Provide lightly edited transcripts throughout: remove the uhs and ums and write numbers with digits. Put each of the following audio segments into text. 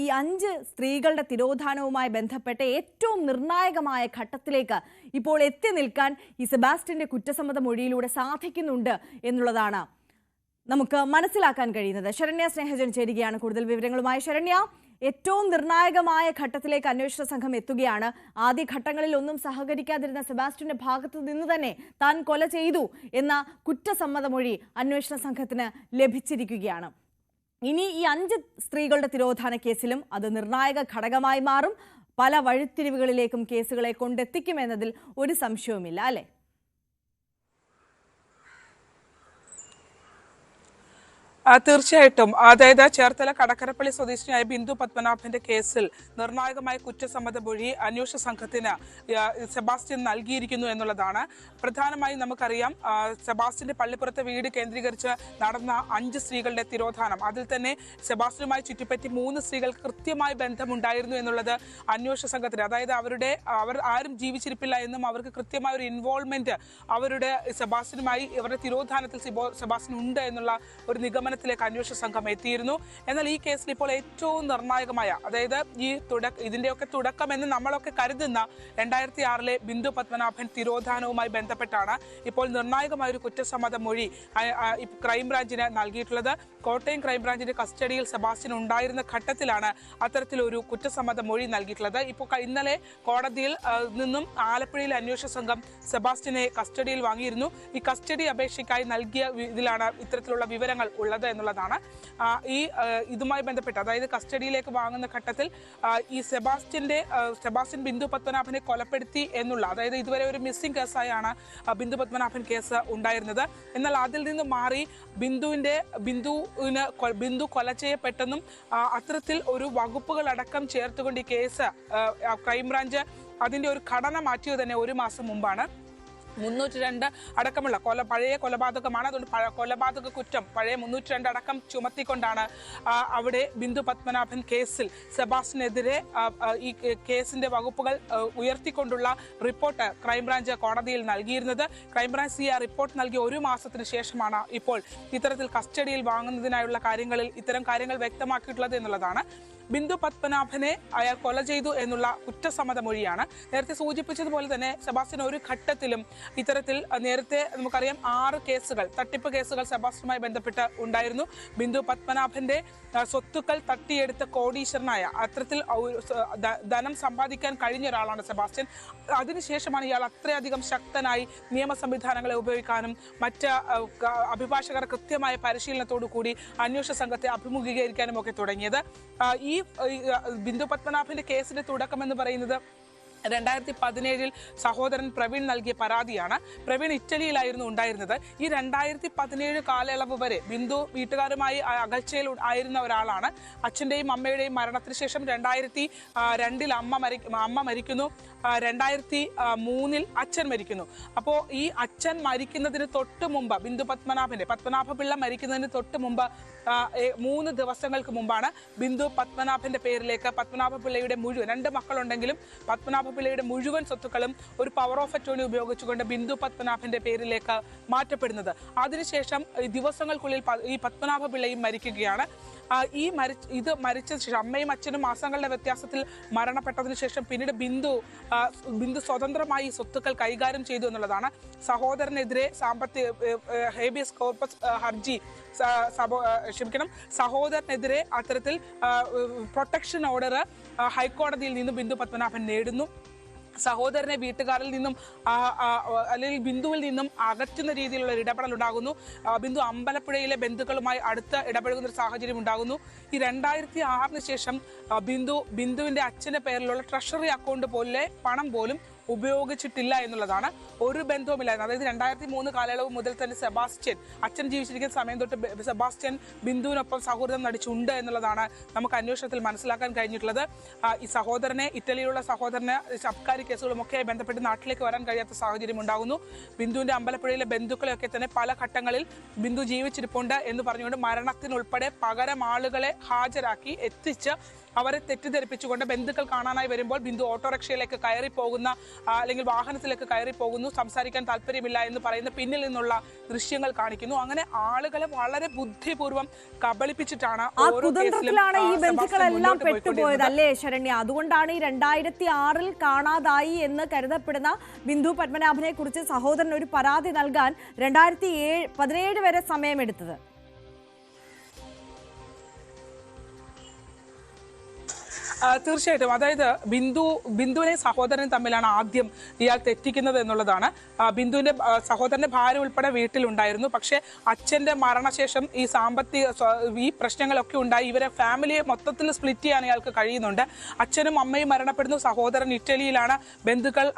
ഈ 5 സ്ത്രീകളുടെ തിരോധാനവുമായി ബന്ധപ്പെട്ട ഏറ്റവും നിർണായകമായ ഘട്ടത്തിലേക്ക് ഇപ്പോൾ എത്തി നിൽക്കാൻ ഈ സെബാസ്റ്റ്യന്റെ കുറ്റസമ്മത മൊഴിയിലൂടെ സാധിക്കുന്നുണ്ട് എന്നുള്ളതാണ് നമുക്ക് മനസ്സിലാക്കാൻ കഴിയുന്നത്. ശരണ്യ സ്നേഹജൻ ചേരുകയാണ് കൂടുതൽ വിവരങ്ങളുമായി. ശരണ്യ, ഏറ്റവും നിർണായകമായ ഘട്ടത്തിലേക്ക് അന്വേഷണ സംഘം എത്തുകയാണ്. ആദ്യ ഘട്ടങ്ങളിൽ ഒന്നും സഹകരിക്കാതിരുന്ന സെബാസ്റ്റ്യന്റെ ഭാഗത്തു നിന്ന് തന്നെ താൻ കൊല ചെയ്തു എന്ന കുറ്റസമ്മത മൊഴി അന്വേഷണ സംഘത്തിന് ലഭിച്ചിരിക്കുകയാണ്. ഇനി ഈ 5 സ്ത്രീകളുടെ തിരോധാന കേസിലും അത് നിർണായക ഘടകമായി മാറും. പല വഴിത്തിരിവുകളിലേക്കും കേസുകളെ കൊണ്ടെത്തിക്കുമെന്നതിൽ ഒരു സംശയവുമില്ല, അല്ലേ? തീർച്ചയായിട്ടും. അതായത് ചേർത്തല കടക്കരപ്പള്ളി സ്വദേശിനിയായ ബിന്ദു പത്മനാഭന്റെ കേസിൽ നിർണായകമായ കുറ്റസമ്മത മൊഴി അന്വേഷണ സംഘത്തിന് സെബാസ്റ്റ്യൻ നൽകിയിരിക്കുന്നു എന്നുള്ളതാണ്. പ്രധാനമായും നമുക്കറിയാം, സെബാസ്റ്റ്യന്റെ പള്ളിപ്പുറത്തെ വീട് കേന്ദ്രീകരിച്ച് നടന്ന 5 സ്ത്രീകളുടെ തിരോധാനം, അതിൽ തന്നെ സെബാസ്റ്റ്യനുമായി ചുറ്റിപ്പറ്റി 3 സ്ത്രീകൾക്ക് കൃത്യമായ ബന്ധമുണ്ടായിരുന്നു എന്നുള്ളത് അന്വേഷണ സംഘത്തിന്, അതായത് അവർ ആരും ജീവിച്ചിരിപ്പില്ല എന്നും അവർക്ക് കൃത്യമായ ഒരു ഇൻവോൾവ്മെന്റ് അവരുടെ സെബാസ്റ്റ്യനുമായി ഇവരുടെ തിരോധാനത്തിൽ സെബാസ്റ്റ്യൻ ഉണ്ട് എന്നുള്ള ഒരു നിഗമനം അന്വേഷണ സംഘം എത്തിയിരുന്നു. എന്നാൽ ഈ കേസിൽ ഇപ്പോൾ ഏറ്റവും നിർണായകമായ, അതായത് ഇതിന്റെയൊക്കെ തുടക്കം എന്ന് നമ്മളൊക്കെ കരുതുന്ന 2006 ബിന്ദു പത്മനാഭൻ തിരോധാനവുമായി ബന്ധപ്പെട്ടാണ് ഇപ്പോൾ നിർണായകമായ ഒരു കുറ്റസമ്മത മൊഴി ക്രൈംബ്രാഞ്ചിന് നൽകിയിട്ടുള്ളത്. കോട്ടയം ക്രൈംബ്രാഞ്ചിന്റെ കസ്റ്റഡിയിൽ സെബാസ്റ്റ്യൻ ഉണ്ടായിരുന്ന ഘട്ടത്തിലാണ് അത്തരത്തിലൊരു കുറ്റസമ്മത മൊഴി നൽകിയിട്ടുള്ളത്. ഇപ്പോൾ ഇന്നലെ കോടതിയിൽ നിന്നും ആലപ്പുഴയിലെ അന്വേഷണ സംഘം സെബാസ്റ്റ്യനെ കസ്റ്റഡിയിൽ വാങ്ങിയിരുന്നു. ഈ കസ്റ്റഡി അപേക്ഷയ്ക്കായി നൽകിയ ഇതിലാണ് ഇത്തരത്തിലുള്ള വിവരങ്ങൾ ഉള്ളത് എന്നുള്ളതാണ്. ഇതുമായി ബന്ധപ്പെട്ട്, അതായത് കസ്റ്റഡിയിലേക്ക് വാങ്ങുന്ന ഘട്ടത്തിൽ ഈ സെബാസ്റ്റ്യൻ ബിന്ദു പത്മനാഭനെ കൊലപ്പെടുത്തി എന്നുള്ള, അതായത് ഇതുവരെ ഒരു മിസ്സിംഗ് കേസായാണ് ബിന്ദു പത്മനാഭൻ കേസ് ഉണ്ടായിരുന്നത്. എന്നാൽ അതിൽ നിന്ന് മാറി ബിന്ദു കൊല ചെയ്യപ്പെട്ടെന്നും അത്തരത്തിൽ ഒരു വകുപ്പുകളടക്കം ചേർത്തുകൊണ്ട് ഈ കേസ് ക്രൈംബ്രാഞ്ച് അതിന്റെ ഒരു ഘടന മാറ്റിയത് തന്നെ 1 മാസം മുമ്പാണ്. 302 അടക്കമുള്ള പഴയ കൊലപാതകമാണ്. അതുകൊണ്ട് കൊലപാതക കുറ്റം പഴയ 302 അടക്കം ചുമത്തിക്കൊണ്ടാണ് അവിടെ ബിന്ദു പത്മനാഭൻ കേസിൽ സെബാസ്റ്റ്യനെതിരെ ഈ കേസിന്റെ വകുപ്പുകൾ ഉയർത്തിക്കൊണ്ടുള്ള റിപ്പോർട്ട് ക്രൈംബ്രാഞ്ച് കോടതിയിൽ നൽകിയിരുന്നത്. ക്രൈംബ്രാഞ്ച് ആ റിപ്പോർട്ട് നൽകിയ 1 മാസത്തിന് ശേഷമാണ് ഇപ്പോൾ ഇത്തരത്തിൽ കസ്റ്റഡിയിൽ വാങ്ങുന്നതിനായുള്ള കാര്യങ്ങളിൽ ഇത്തരം കാര്യങ്ങൾ വ്യക്തമാക്കിയിട്ടുള്ളത് എന്നുള്ളതാണ്. ബിന്ദു പത്മനാഭനെ അയാൾ കൊല ചെയ്തു എന്നുള്ള കുറ്റസമ്മത മൊഴിയാണ്. നേരത്തെ സൂചിപ്പിച്ചതുപോലെ തന്നെ സെബാസ്റ്റ്യൻ ഒരു ഘട്ടത്തിലും ഇത്തരത്തിൽ, നേരത്തെ നമുക്കറിയാം 6 കേസുകൾ, തട്ടിപ്പ് കേസുകൾ സെബാസ്റ്റ്യനുമായി ബന്ധപ്പെട്ട് ഉണ്ടായിരുന്നു. ബിന്ദു പത്മനാഭന്റെ സ്വത്തുക്കൾ തട്ടിയെടുത്ത കോടീശ്വരനായ, അത്തരത്തിൽ ധനം സമ്പാദിക്കാൻ കഴിഞ്ഞ ഒരാളാണ് സെബാസ്റ്റ്യൻ. അതിനുശേഷമാണ് ഇയാൾ അത്രയധികം ശക്തനായി നിയമ സംവിധാനങ്ങളെ ഉപയോഗിക്കാനും മറ്റ് അഭിഭാഷകർ കൃത്യമായ പരിശീലനത്തോടു കൂടി അന്വേഷണ സംഘത്തെ അഭിമുഖീകരിക്കാനും ഒക്കെ തുടങ്ങിയത്. ഈ ബിന്ദു പത്മനാഭന്റെ കേസിന്റെ തുടക്കം എന്ന് പറയുന്നത് 2017 സഹോദരൻ പ്രവീൺ നൽകിയ പരാതിയാണ്. പ്രവീൺ ഇറ്റലിയിലായിരുന്നു ഉണ്ടായിരുന്നത്. ഈ 2017 കാലയളവ് വരെ ബിന്ദു വീട്ടുകാരുമായി അകൽച്ചയിൽ ആയിരുന്ന ഒരാളാണ്. അച്ഛൻ്റെയും അമ്മയുടെയും മരണത്തിന് ശേഷം 2002 അമ്മ മരിക്കുന്നു. 2003 അച്ഛൻ മരിക്കുന്നു. അപ്പോൾ ഈ അച്ഛൻ മരിക്കുന്നതിന് തൊട്ട് മുമ്പ് പത്മനാഭ പിള്ള മരിക്കുന്നതിന് തൊട്ട് മുമ്പ് 3 ദിവസങ്ങൾക്ക് മുമ്പാണ് ബിന്ദു പത്മനാഭന്റെ പേരിലേക്ക് പത്മനാഭ പിള്ളയുടെ മുഴുവൻ, 2 മക്കളുണ്ടെങ്കിലും പത്മനാഭ പിള്ളയുടെ മുഴുവൻ സ്വത്തുക്കളും ഒരു പവർ ഓഫ് അറ്റോർണി ഉപയോഗിച്ചുകൊണ്ട് ബിന്ദു പത്മനാഭന്റെ പേരിലേക്ക് മാറ്റപ്പെടുന്നത്. അതിനുശേഷം ദിവസങ്ങൾക്കുള്ളിൽ ഈ പത്മനാഭ പിള്ളയും മരിക്കുകയാണ്. ഇത് മരിച്ച ശേഷം അമ്മയും അച്ഛനും മാസങ്ങളുടെ വ്യത്യാസത്തിൽ മരണപ്പെട്ടതിന് ശേഷം പിന്നീട് ബിന്ദു സ്വതന്ത്രമായി സ്വത്തുക്കൾ കൈകാര്യം ചെയ്തു എന്നുള്ളതാണ്. സഹോദരനെതിരെ ഹേബിയസ് കോർപ്പസ് ഹർജി സഹോദരനെതിരെ അത്തരത്തിൽ പ്രൊട്ടക്ഷൻ ഓർഡർ ഹൈക്കോടതിയിൽ നിന്നും ബിന്ദു പത്മനാഭൻ നേടുന്നു. സഹോദരനെ വീട്ടുകാരിൽ നിന്നും അല്ലെങ്കിൽ ബിന്ദുവിൽ നിന്നും അകറ്റുന്ന രീതിയിലുള്ള ഒരു ഇടപെടൽ ഉണ്ടാകുന്നു. ബിന്ദു അമ്പലപ്പുഴയിലെ ബന്ധുക്കളുമായി അടുത്ത് ഇടപെടുന്ന ഒരു സാഹചര്യം ഉണ്ടാകുന്നു. ഈ 2006 ശേഷം ബിന്ദുവിന്റെ അച്ഛന്റെ പേരിലുള്ള ട്രഷറി അക്കൗണ്ട് പോലെ പണം പോലും ഉപയോഗിച്ചിട്ടില്ല എന്നുള്ളതാണ്. ഒരു ബന്ധവുമില്ലായിരുന്നു. അതായത് 2003 കാലയളവ് മുതൽ തന്നെ സെബാസ്റ്റ്യൻ, അച്ഛൻ ജീവിച്ചിരിക്കുന്ന സമയം തൊട്ട് സെബാസ്റ്റ്യൻ ബിന്ദുവിനൊപ്പം സൗഹൃദം നടിച്ചുണ്ട് എന്നുള്ളതാണ് നമുക്ക് അന്വേഷണത്തിൽ മനസ്സിലാക്കാൻ കഴിഞ്ഞിട്ടുള്ളത്. ഈ ഇറ്റലിയിലുള്ള സഹോദരന് അബ്കാരി കേസുകളുമൊക്കെ ബന്ധപ്പെട്ട് നാട്ടിലേക്ക് വരാൻ കഴിയാത്ത സാഹചര്യം ഉണ്ടാകുന്നു. ബിന്ദുവിന്റെ അമ്പലപ്പുഴയിലെ ബന്ധുക്കളെയൊക്കെ തന്നെ പല ഘട്ടങ്ങളിൽ ബിന്ദു ജീവിച്ചിരിപ്പുണ്ട് എന്ന് പറഞ്ഞുകൊണ്ട് മരണത്തിനുൾപ്പെടെ പകരം ആളുകളെ ഹാജരാക്കി എത്തിച്ച് അവരെ തെറ്റിദ്ധരിപ്പിച്ചുകൊണ്ട് ബന്ധുക്കൾ കാണാനായി വരുമ്പോൾ ബിന്ദു ഓട്ടോറിക്ഷയിലേക്ക് കയറി പോകുന്ന അല്ലെങ്കിൽ വാഹനത്തിലേക്ക് കയറി പോകുന്നു, സംസാരിക്കാൻ താല്പര്യമില്ല എന്ന് പറയുന്ന പിന്നിൽ നിന്നുള്ള ദൃശ്യങ്ങൾ കാണിക്കുന്നു. അങ്ങനെ ആളുകളെ വളരെ ബുദ്ധിപൂർവ്വം കബളിപ്പിച്ചിട്ടാണ് ഓരോ കേസിലും ഈ ബന്ധുക്കളെല്ലാം പെട്ടുപോയത് അല്ലേ ശരണ്യ? അതുകൊണ്ടാണ് ഈ 2006 കാണാതായി എന്ന് കരുതപ്പെടുന്ന ബിന്ദു പത്മനാഭനെ കുറിച്ച് സഹോദരൻ ഒരു പരാതി നൽകാൻ 2017 വരെ സമയമെടുത്തത്. തീർച്ചയായിട്ടും. അതായത് ബിന്ദുവിനെ സഹോദരൻ തമ്മിലാണ് ആദ്യം ഇയാൾ തെറ്റിക്കുന്നത് എന്നുള്ളതാണ്. ബിന്ദുവിന്റെ സഹോദരന്റെ ഭാര്യ ഉൾപ്പെടെ വീട്ടിലുണ്ടായിരുന്നു. പക്ഷെ അച്ഛന്റെ മരണശേഷം ഈ പ്രശ്നങ്ങളൊക്കെ ഉണ്ടായി. ഇവരെ ഫാമിലിയെ മൊത്തത്തിൽ സ്പ്ലിറ്റ് ചെയ്യാൻ ഇയാൾക്ക് കഴിയുന്നുണ്ട്. അച്ഛനും അമ്മയും മരണപ്പെടുന്നു, സഹോദരൻ ഇറ്റലിയിലാണ്. ബന്ധുക്കൾ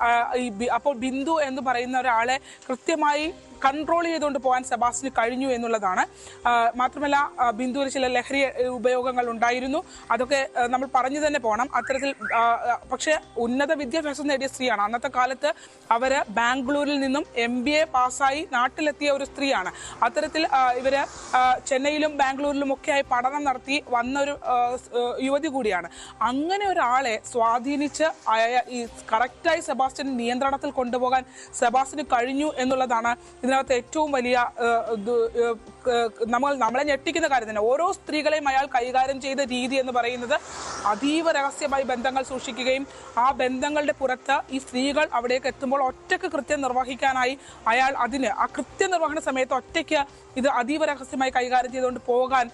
അപ്പോൾ ബിന്ദു എന്ന് പറയുന്ന ഒരാളെ കൃത്യമായി കൺട്രോൾ ചെയ്തുകൊണ്ട് പോകാൻ സെബാസ്റ്റിന് കഴിഞ്ഞു എന്നുള്ളതാണ്. മാത്രമല്ല ബിന്ദുവിന് ചില ലഹരി ഉപയോഗങ്ങൾ ഉണ്ടായിരുന്നു. അതൊക്കെ നമ്മൾ പറഞ്ഞു തന്നെ പോകണം. അത്തരത്തിൽ പക്ഷെ ഉന്നത വിദ്യാഭ്യാസം നേടിയ സ്ത്രീയാണ്. അന്നത്തെ കാലത്ത് അവര് ബാംഗ്ലൂരിൽ നിന്നും MBA പാസ്സായി നാട്ടിലെത്തിയ ഒരു സ്ത്രീയാണ്. അത്തരത്തിൽ ഇവര് ചെന്നൈയിലും ബാംഗ്ലൂരിലും ഒക്കെയായി പഠനം നടത്തി വന്നൊരു യുവതി കൂടിയാണ്. അങ്ങനെ ഒരാളെ സ്വാധീനിച്ച് ഈ കറക്റ്റായി സെബാസ്റ്റ്യൻ നിയന്ത്രണത്തിൽ കൊണ്ടുപോകാൻ സെബാസ്റ്റിന് കഴിഞ്ഞു എന്നുള്ളതാണ് ഇതിനകത്ത് ഏറ്റവും വലിയ നമ്മളെ ഞെട്ടിക്കുന്ന കാര്യം തന്നെ. ഓരോ സ്ത്രീകളെയും അയാൾ കൈകാര്യം ചെയ്ത രീതി എന്ന് പറയുന്നത് അതീവ രഹസ്യമായി ബന്ധങ്ങൾ സൂക്ഷിക്കുകയും ആ ബന്ധങ്ങളുടെ പുറത്ത് ഈ സ്ത്രീകൾ അവിടേക്ക് എത്തുമ്പോൾ ഒറ്റയ്ക്ക് കൃത്യം നിർവഹിക്കാനായി അയാൾ ആ കൃത്യനിർവഹണ സമയത്ത് ഒറ്റയ്ക്ക് ഇത് അതീവ രഹസ്യമായി കൈകാര്യം ചെയ്തുകൊണ്ട് പോകാൻ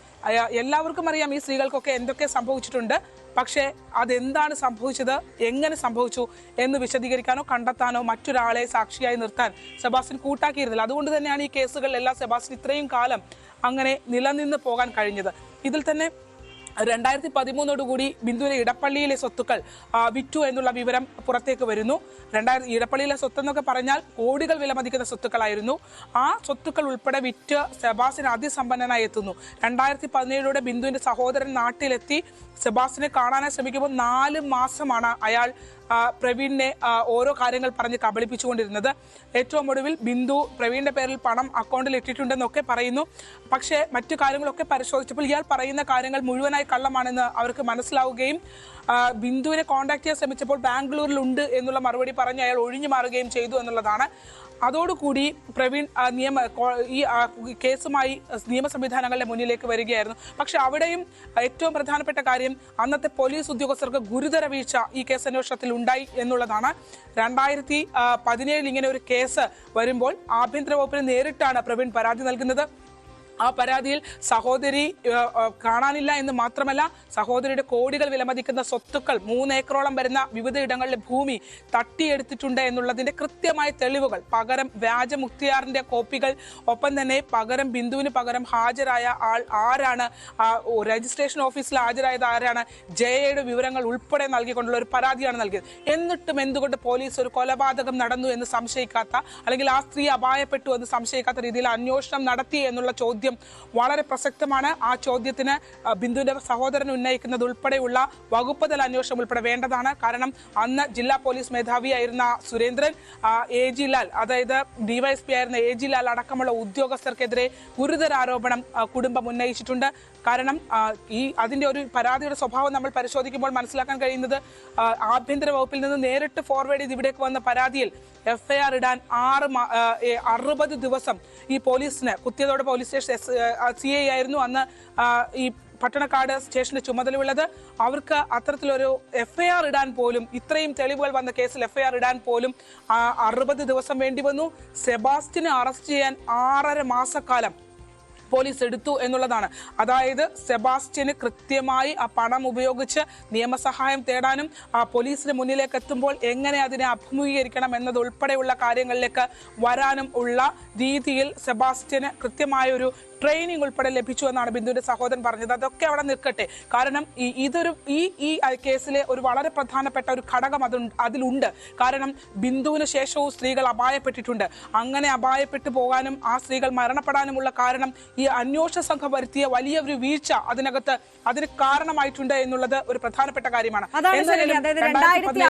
എല്ലാവർക്കും അറിയാം ഈ സ്ത്രീകൾക്കൊക്കെ എന്തൊക്കെ സംഭവിച്ചിട്ടുണ്ട്. പക്ഷേ അതെന്താണ് സംഭവിച്ചത്, എങ്ങനെ സംഭവിച്ചു എന്ന് വിശദീകരിക്കാനോ കണ്ടെത്താനോ മറ്റൊരാളെ സാക്ഷിയായി നിർത്താൻ സെബാസ്റ്റ്യൻ കൂട്ടാക്കിയിരുന്നില്ല. അതുകൊണ്ട് തന്നെയാണ് ഈ കേസുകളിലെല്ലാം സെബാസ്റ്റ്യൻ ഇത്രയും കാലം അങ്ങനെ നിലനിന്ന് പോകാൻ കഴിഞ്ഞത്. ഇതിൽ തന്നെ 2013 ബിന്ദുവിന്റെ ഇടപ്പള്ളിയിലെ സ്വത്തുക്കൾ വിറ്റു എന്നുള്ള വിവരം പുറത്തേക്ക് വരുന്നു. ഇടപ്പള്ളിയിലെ സ്വത്തെന്നൊക്കെ പറഞ്ഞാൽ കോടികൾ വിലമതിക്കുന്ന സ്വത്തുക്കളായിരുന്നു. ആ സ്വത്തുക്കൾ ഉൾപ്പെടെ വിറ്റ് സെബാസ്റ്റ്യൻ അതിസമ്പന്നനായി എത്തുന്നു. 2017 ബിന്ദുവിന്റെ സഹോദരൻ നാട്ടിലെത്തി സെബാസ്റ്റ്യനെ കാണാനായി ശ്രമിക്കുമ്പോൾ 4 മാസമാണ് അയാൾ പ്രവീണിനെ ഓരോ കാര്യങ്ങൾ പറഞ്ഞ് കബളിപ്പിച്ചുകൊണ്ടിരുന്നത്. ഏറ്റവും ഒടുവിൽ ബിന്ദു പ്രവീണിന്റെ പേരിൽ പണം അക്കൗണ്ടിൽ ഇട്ടിട്ടുണ്ടെന്നൊക്കെ പറയുന്നു. പക്ഷേ മറ്റു കാര്യങ്ങളൊക്കെ പരിശോധിച്ചപ്പോൾ ഇയാൾ പറയുന്ന കാര്യങ്ങൾ മുഴുവനായി കള്ളമാണെന്ന് അവർക്ക് മനസ്സിലാവുകയും ബിന്ദുവിനെ കോൺടാക്ട് ചെയ്യാൻ ശ്രമിച്ചപ്പോൾ ബാംഗ്ലൂരിൽ ഉണ്ട് എന്നുള്ള മറുപടി പറഞ്ഞ് അയാൾ ഒഴിഞ്ഞു മാറുകയും ചെയ്തു എന്നുള്ളതാണ്. അതോടുകൂടി പ്രവീൺ ഈ കേസുമായി നിയമ സംവിധാനങ്ങളുടെ മുന്നിലേക്ക് വരികയായിരുന്നു. പക്ഷെ അവിടെയും ഏറ്റവും പ്രധാനപ്പെട്ട കാര്യം അന്നത്തെ പോലീസ് ഉദ്യോഗസ്ഥർക്ക് ഗുരുതര വീഴ്ച ഈ കേസ് അന്വേഷണത്തിൽ ഉണ്ടായി എന്നുള്ളതാണ്. 2017 ഇങ്ങനെ ഒരു കേസ് വരുമ്പോൾ ആഭ്യന്തര വകുപ്പിന് നേരിട്ടാണ് പ്രവീൺ പരാതി നൽകുന്നത്. ആ പരാതിയിൽ സഹോദരി കാണാനില്ല എന്ന് മാത്രമല്ല സഹോദരിയുടെ കോടികൾ വിലമതിക്കുന്ന സ്വത്തുക്കൾ 3 ഏക്കറോളം വരുന്ന വിവിധ ഇടങ്ങളിലെ ഭൂമി തട്ടിയെടുത്തിട്ടുണ്ട് എന്നുള്ളതിന്റെ കൃത്യമായ തെളിവുകൾ, പകരം വ്യാജ മുക്തിയാറിന്റെ കോപ്പികൾ, ഒപ്പം തന്നെ പകരം ബിന്ദുവിന് പകരം ഹാജരായ ആൾ ആരാണ്, രജിസ്ട്രേഷൻ ഓഫീസിൽ ഹാജരായത് ആരാണ്, ജയയുടെ വിവരങ്ങൾ ഉൾപ്പെടെ നൽകിക്കൊണ്ടുള്ള ഒരു പരാതിയാണ് നൽകിയത്. എന്നിട്ടും എന്തുകൊണ്ട് പോലീസ് ഒരു കൊലപാതകം നടന്നു എന്ന് സംശയിക്കാത്ത, അല്ലെങ്കിൽ ആ സ്ത്രീ അപായപ്പെട്ടു എന്ന് സംശയിക്കാത്ത രീതിയിൽ അന്വേഷണം നടത്തി എന്നുള്ള ചോദ്യം വളരെ പ്രസക്തമാണ്. ആ ചോദ്യത്തിന് ബിന്ദുവിന്റെ സഹോദരൻ ഉന്നയിക്കുന്നത് ഉൾപ്പെടെയുള്ള വകുപ്പ് തല അന്വേഷണം ഉൾപ്പെടെ വേണ്ടതാണ്. കാരണം അന്ന് ജില്ലാ പോലീസ് മേധാവിയായിരുന്ന സുരേന്ദ്രൻ, AG ലാൽ, അതായത് DYSP ആയിരുന്ന AG ലാൽ അടക്കമുള്ള ഉദ്യോഗസ്ഥർക്കെതിരെ ഗുരുതര ആരോപണം കുടുംബം ഉന്നയിച്ചിട്ടുണ്ട്. കാരണം അതിന്റെ ഒരു പരാതിയുടെ സ്വഭാവം നമ്മൾ പരിശോധിക്കുമ്പോൾ മനസ്സിലാക്കാൻ കഴിയുന്നത് ആഭ്യന്തര വകുപ്പിൽ നിന്ന് നേരിട്ട് ഫോർവേഡ് ചെയ്ത് ഇവിടേക്ക് വന്ന പരാതിയിൽ FIR ഇടാൻ 60 ദിവസം ഈ പോലീസിന് കുത്തിയതോടെ പോലീസ് സ്റ്റേഷൻ CI ആയിരുന്നു അന്ന് ഈ പട്ടണക്കാട് സ്റ്റേഷന്റെ ചുമതലയുള്ളത്. അവർക്ക് അത്തരത്തിലൊരു FIR ഇടാൻ പോലും, ഇത്രയും തെളിവുകൾ വന്ന കേസിൽ FIR ഇടാൻ പോലും 60 ദിവസം വേണ്ടി വന്നു. സെബാസ്റ്റ്യനെ അറസ്റ്റ് ചെയ്യാൻ 6.5 മാസക്കാലം പോലീസ് എടുത്തു എന്നുള്ളതാണ്. അതായത് സെബാസ്റ്റ്യന് കൃത്യമായി ആ പണം ഉപയോഗിച്ച് നിയമസഹായം തേടാനും പോലീസിന് മുന്നിലേക്ക് എത്തുമ്പോൾ എങ്ങനെ അതിനെ അഭിമുഖീകരിക്കണം എന്നതുൾപ്പെടെയുള്ള കാര്യങ്ങളിലേക്ക് വരാനും ഉള്ള രീതിയിൽ സെബാസ്റ്റ്യന് കൃത്യമായൊരു ട്രെയിനിങ് ഉൾപ്പെടെ ലഭിച്ചു എന്നാണ് ബിന്ദുവിന്റെ സഹോദരൻ പറഞ്ഞത്. അതൊക്കെ അവിടെ നിൽക്കട്ടെ. കാരണം ഈ കേസിലെ ഒരു വളരെ പ്രധാനപ്പെട്ട ഒരു ഘടകം അതിലുണ്ട്. കാരണം ബിന്ദുവിന് ശേഷവും സ്ത്രീകൾ അപായപ്പെട്ടിട്ടുണ്ട്. അങ്ങനെ അപായപ്പെട്ടു പോകാനും ആ സ്ത്രീകൾ മരണപ്പെടാനുമുള്ള കാരണം ഈ അന്വേഷണ സംഘം വരുത്തിയ വലിയ ഒരു വീഴ്ച അതിന് കാരണമായിട്ടുണ്ട് എന്നുള്ളത് ഒരു പ്രധാനപ്പെട്ട കാര്യമാണ്.